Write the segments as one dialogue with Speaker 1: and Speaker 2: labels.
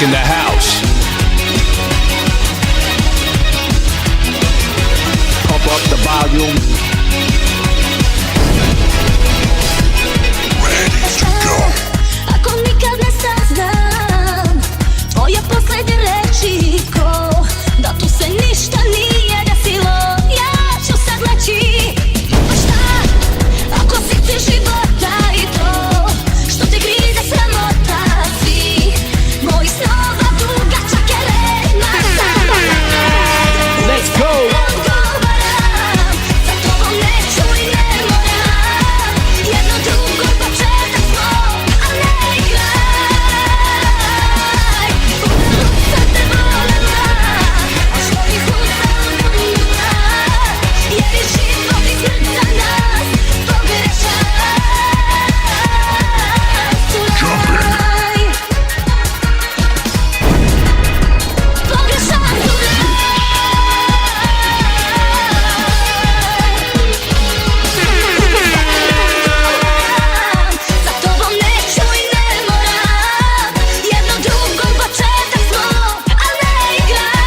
Speaker 1: in the house. Pump up the volume.
Speaker 2: Ready to go. Ako nikad ne saznam tvoje posljednje reči, ko da tu se ništa nije desilo, ja ću sad leći. Pa šta ako si ti života i to što te grize sramota svih mojih snova, dugačak je rema sama.
Speaker 1: Let's go!
Speaker 2: Odgovaram, za tobom neću i ne moram, jedno drugo početak smo, a ne igraj. Udalud sam te volela, a što bih uzela ponula, jer je život i smrt za nas pogrešan suraj. Pogrešan suraj. Za tobom neću i ne moram, jedno drugo početak smo, a ne igraj.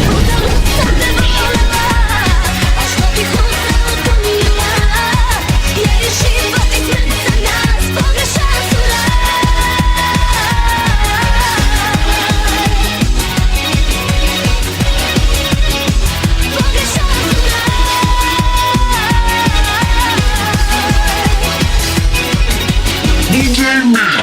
Speaker 2: Udalud sam te volela, a što bih uzela ponula, jer je život i smrt za nas pogrešan suraj. Pogrešan suraj.
Speaker 1: DJ Man.